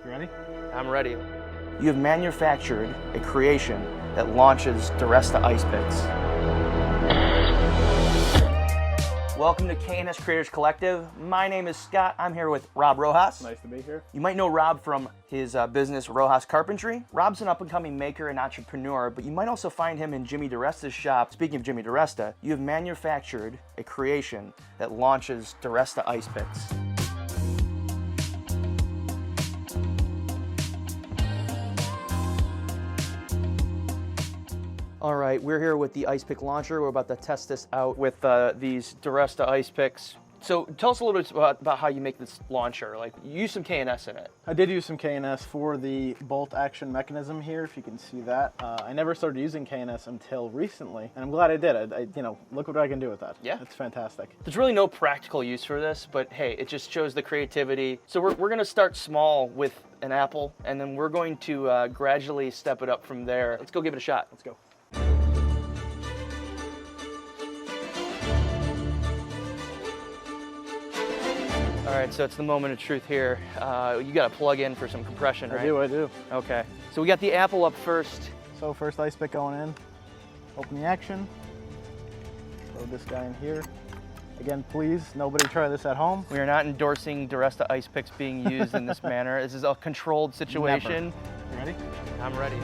You ready? I'm ready. You have manufactured a creation that launches DiResta Ice Picks. Welcome to K&S Creators Collective. My name is Scott. I'm here with Rob Rojas. Nice to be here. You might know Rob from his business, Rojas Carpentry. Rob's an up-and-coming maker and entrepreneur, but you might also find him in Jimmy DiResta's shop. Speaking of Jimmy DiResta, you have manufactured a creation that launches DiResta Ice Picks. All right, we're here with the ice pick launcher. We're about to test this out with these DiResta ice picks. So tell us a little bit about how you make this launcher. Like, you use some K&S in it. I did use some K&S for the bolt action mechanism here, if you can see that. I never started using K&S until recently, and I'm glad I did. You know, look what I can do with that. Yeah. It's fantastic. There's really no practical use for this, but hey, it just shows the creativity. So we're gonna start small with an apple, and then we're going to gradually step it up from there. Let's go give it a shot. Let's go. All right, so it's the moment of truth here. You got to plug in for some compression, right? I do. Okay. So we got the apple up first. So first ice pick going in. Open the action. Throw this guy in here. Again, please, nobody try this at home. We are not endorsing DiResta ice picks being used in this manner. This is a controlled situation. Never. You ready? I'm ready.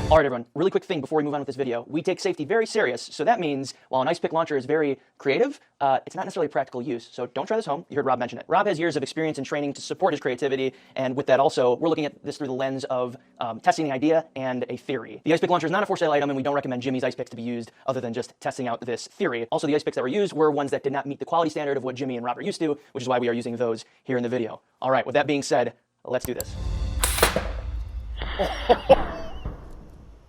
All right, everyone, really quick thing before we move on with this video. We take safety very serious, so that means while an ice pick launcher is very creative, it's not necessarily a practical use, so don't try this home. You heard Rob mention it. Rob has years of experience and training to support his creativity, and with that also, we're looking at this through the lens of testing the idea and a theory. The ice pick launcher is not a for sale item, and we don't recommend Jimmy's ice picks to be used other than just testing out this theory. Also, the ice picks that were used were ones that did not meet the quality standard of what Jimmy and Rob are used to, which is why we are using those here in the video. All right, with that being said, let's do this.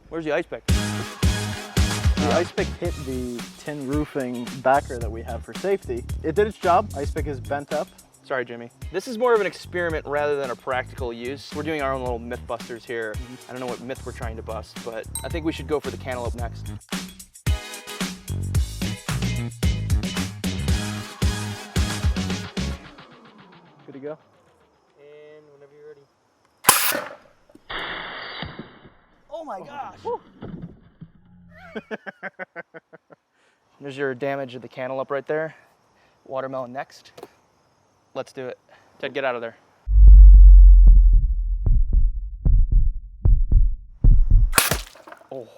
Where's the ice pick? The ice pick hit the tin roofing backer that we have for safety. It did its job. Ice pick is bent up. Sorry, Jimmy. This is more of an experiment rather than a practical use. We're doing our own little myth busters here. I don't know what myth we're trying to bust, but I think we should go for the cantaloupe next. Good to go. And whenever you're ready. Oh my gosh! There's your damage of the cantaloupe right there. Watermelon next. Let's do it. Ted, get out of there. Oh.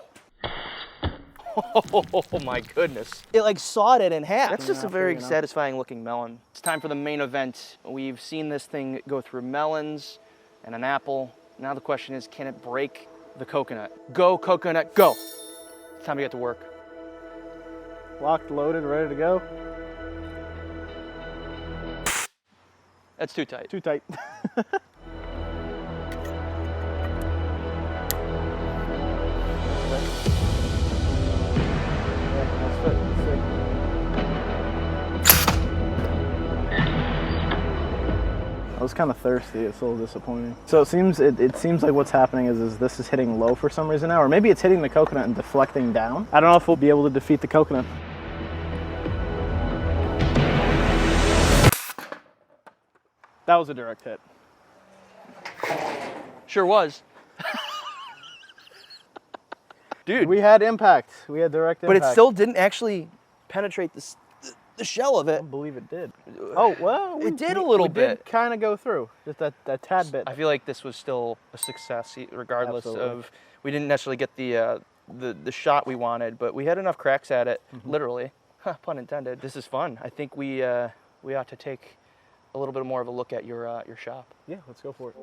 Oh my goodness. It like sawed it in half. That's just a very satisfying looking melon. It's time for the main event. We've seen this thing go through melons and an apple. Now the question is, can it break the coconut? Go, coconut, go. It's time to get to work. Locked, loaded, ready to go. That's too tight. Too tight. I was kind of thirsty. It's a little disappointing. So it seems like what's happening is this is hitting low for some reason now, or maybe it's hitting the coconut and deflecting down. I don't know if we'll be able to defeat the coconut. That was a direct hit. Sure was. Dude. We had impact. We had direct impact. But it still didn't actually penetrate the shell of I it. don't believe it did. Oh, well, it did a little bit. It did kind of go through, just that tad bit. I feel like this was still a success, regardless of, we didn't necessarily get the shot we wanted, but we had enough cracks at it, literally, pun intended. This is fun. I think we ought to take a little bit more of a look at your shop. Yeah, let's go for it.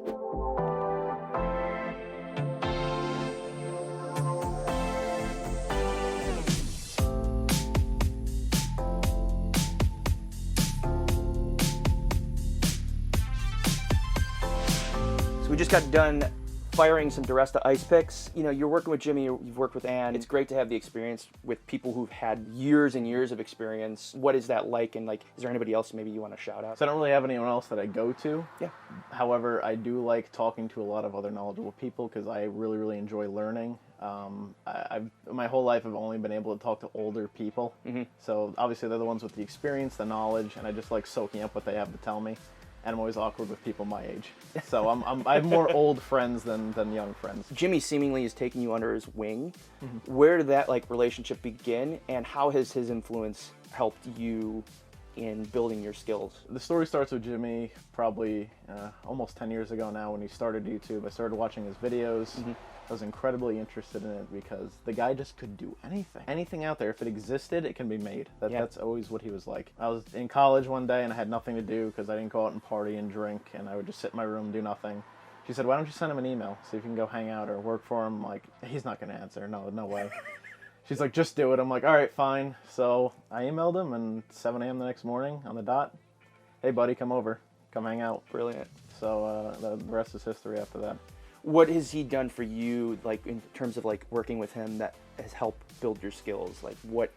We just got done firing some DiResta ice picks. You know, you're working with Jimmy, you've worked with Ann. It's great to have the experience with people who've had years and years of experience. What is that like? And like, is there anybody else maybe you want to shout out? So I don't really have anyone else that I go to. Yeah. However, I do like talking to a lot of other knowledgeable people because I really, really enjoy learning. My whole life I've only been able to talk to older people. So obviously they're the ones with the experience, the knowledge, and I just like soaking up what they have to tell me. and I'm always awkward with people my age. So I have more old friends than young friends. Jimmy seemingly is taking you under his wing. Where did that like relationship begin, and how has his influence helped you in building your skills? The story starts with Jimmy probably almost 10 years ago now when he started YouTube. I started watching his videos. I was incredibly interested in it because the guy just could do anything. Anything out there, if it existed, it can be made. That's always what he was like. I was in college one day and I had nothing to do because I didn't go out and party and drink, and I would just sit in my room and do nothing. She said, why don't you send him an email, see if you can go hang out or work for him? I'm like, he's not going to answer. No way. She's like, just do it. I'm like, all right, fine. So I emailed him, and 7 a.m. the next morning on the dot, hey, buddy, come over. Come hang out. Brilliant. So the rest is history after that. What has he done for you, like in terms of like working with him, that has helped build your skills? Like what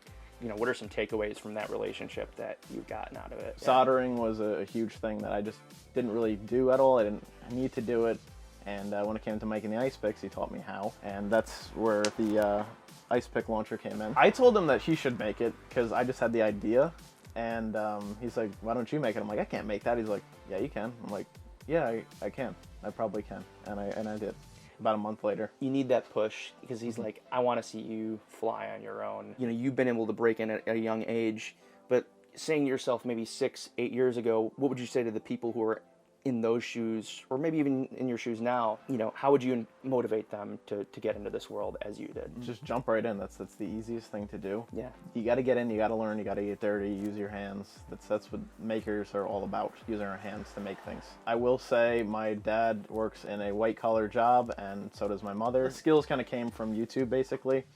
are some takeaways from that relationship that you've gotten out of it? Soldering was a huge thing that I just didn't really do at all. I didn't need to do it. And when it came to making the ice picks, he taught me how. And that's where the ice pick launcher came in. I told him that he should make it because I just had the idea. And he's like, why don't you make it? I'm like, I can't make that. He's like, yeah, you can. I'm like, yeah, I can. I probably can. And I did. About a month later. You need that push because he's like, I want to see you fly on your own. You've been able to break in at a young age, but saying to yourself maybe 6-8 years ago, what would you say to the people who are in those shoes, or maybe even in your shoes now? How would you motivate them to get into this world as you did? Just jump right in. That's the easiest thing to do. Yeah. You got to get in, you got to learn, you got to get dirty, use your hands. That's what makers are all about, using our hands to make things. I will say my dad works in a white collar job, and so does my mother. The skills kind of came from YouTube, basically.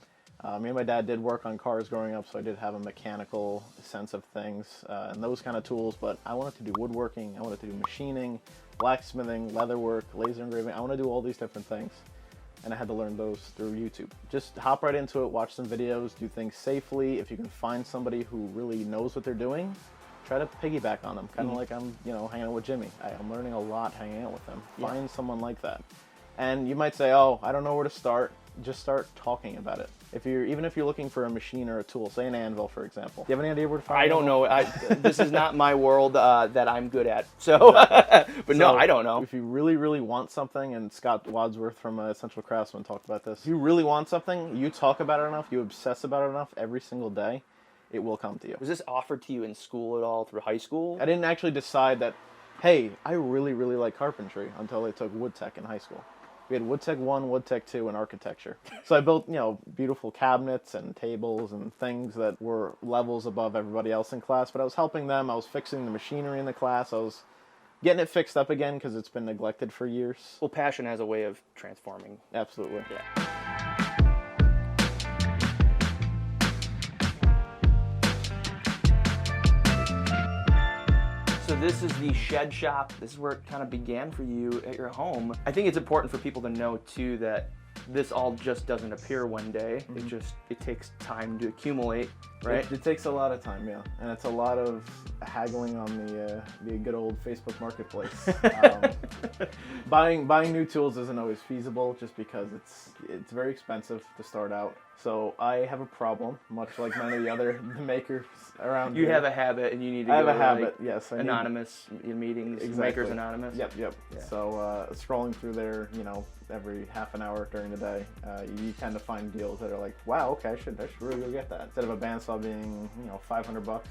Me and my dad did work on cars growing up, so I did have a mechanical sense of things and those kind of tools, but I wanted to do woodworking, I wanted to do machining, blacksmithing, leatherwork, laser engraving. I want to do all these different things, and I had to learn those through YouTube. Just hop right into it, watch some videos, do things safely. If you can find somebody who really knows what they're doing, try to piggyback on them, kind of like I'm hanging out with Jimmy. I'm learning a lot hanging out with him. Find someone like that. And you might say, oh, I don't know where to start. Just start talking about it. Even if you're looking for a machine or a tool, say an anvil, for example. Do you have any idea where to find it? I don't know. This is not my world that I'm good at. So, no, I don't know. If you really, really want something, and Scott Wadsworth from Essential Craftsman talked about this, if you really want something, you talk about it enough, you obsess about it enough every single day, it will come to you. Was this offered to you in school at all, through high school? I didn't actually decide that, hey, I really, really like carpentry until I took wood tech in high school. We had Wood Tech 1, Wood Tech 2, and architecture. So I built, beautiful cabinets and tables and things that were levels above everybody else in class. But I was helping them. I was fixing the machinery in the class. I was getting it fixed up again because it's been neglected for years. Well, passion has a way of transforming. Absolutely. Yeah. So this is the shed shop. This is where it kind of began for you at your home. I think it's important for people to know too that this all just doesn't appear one day. It takes time to accumulate, right? It takes a lot of time, yeah, and it's a lot of haggling on the good old Facebook Marketplace. Buying new tools isn't always feasible just because it's very expensive to start out. So I have a problem, much like many of the other makers around You here. have a habit, and you need to I have go a to habit, yes. anonymous meetings, Exactly. Makers Anonymous. Yep. Yeah. So scrolling through there, every half an hour during the day, you tend to find deals that are like, wow, okay, I should really go get that. Instead of a bandsaw being, $500,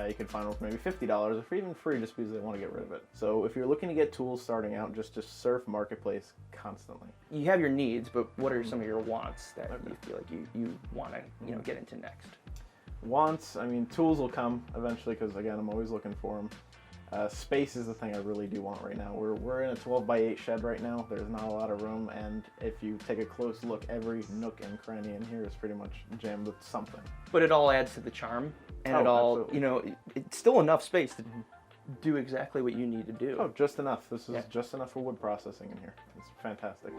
you can find one for maybe $50 or even free just because they want to get rid of it. So if you're looking to get tools starting out, just surf Marketplace constantly. You have your needs, but what are some of your wants that you feel like you want to get into next? Wants, tools will come eventually because, again, I'm always looking for them. Space is the thing I really do want right now. We're in a 12x8 shed right now. There's not a lot of room, and if you take a close look, every nook and cranny in here is pretty much jammed with something. But it all adds to the charm, and it all, absolutely. it's still enough space to do exactly what you need to do. Oh, just enough. This is just enough for wood processing in here. It's fantastic.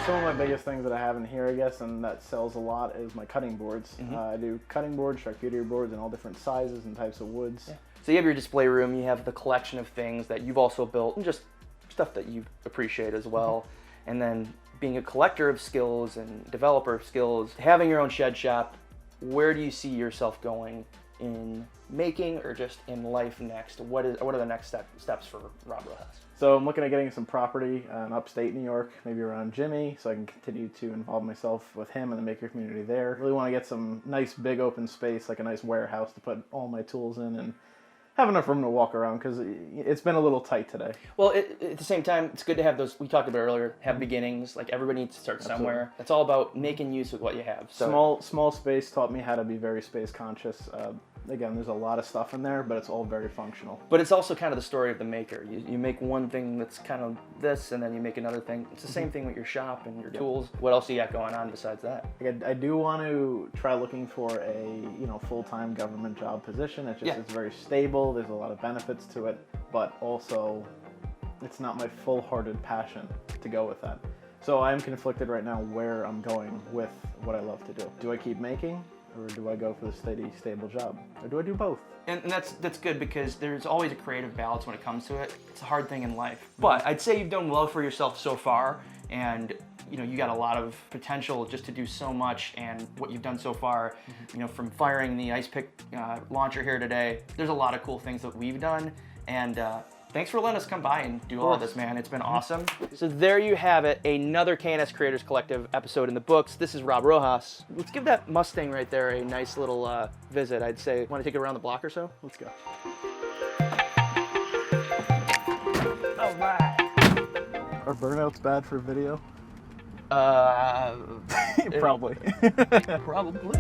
Some of my biggest things that I have in here, I guess, and that sells a lot is my cutting boards. I do cutting boards, charcuterie boards, in all different sizes and types of woods. Yeah. So you have your display room, you have the collection of things that you've also built, and just stuff that you appreciate as well. And then being a collector of skills and developer of skills, having your own shed shop, where do you see yourself going in making or just in life next? What are the next steps for Rob Rojas? So I'm looking at getting some property in upstate New York, maybe around Jimmy, so I can continue to involve myself with him and the maker community there. Really want to get some nice big open space, like a nice warehouse to put all my tools in and have enough room to walk around, because it's been a little tight today. Well, at the same time, it's good to have those, we talked about earlier, have beginnings. Like, everybody needs to start somewhere. It's all about making use of what you have. So Small space taught me how to be very space conscious. Again, there's a lot of stuff in there, but it's all very functional. But it's also kind of the story of the maker. You make one thing that's kind of this, and then you make another thing. It's the same thing with your shop and your tools. What else do you got going on besides that? I do want to try looking for a full-time government job position. It's very stable. There's a lot of benefits to it, but also it's not my full-hearted passion to go with that. So I'm conflicted right now where I'm going with what I love to do. Do I keep making? Or do I go for the steady, stable job? Or do I do both? And that's good, because there's always a creative balance when it comes to it. It's a hard thing in life. But I'd say you've done well for yourself so far, and you got a lot of potential just to do so much. And what you've done so far, from firing the ice pick launcher here today, there's a lot of cool things that we've done. And thanks for letting us come by and do all of this, man. It's been awesome. So there you have it, another K&S Creators Collective episode in the books. This is Rob Rojas. Let's give that Mustang right there a nice little visit, I'd say. Want to take it around the block or so? Let's go. All right. Are burnouts bad for video? Probably. Probably. Probably.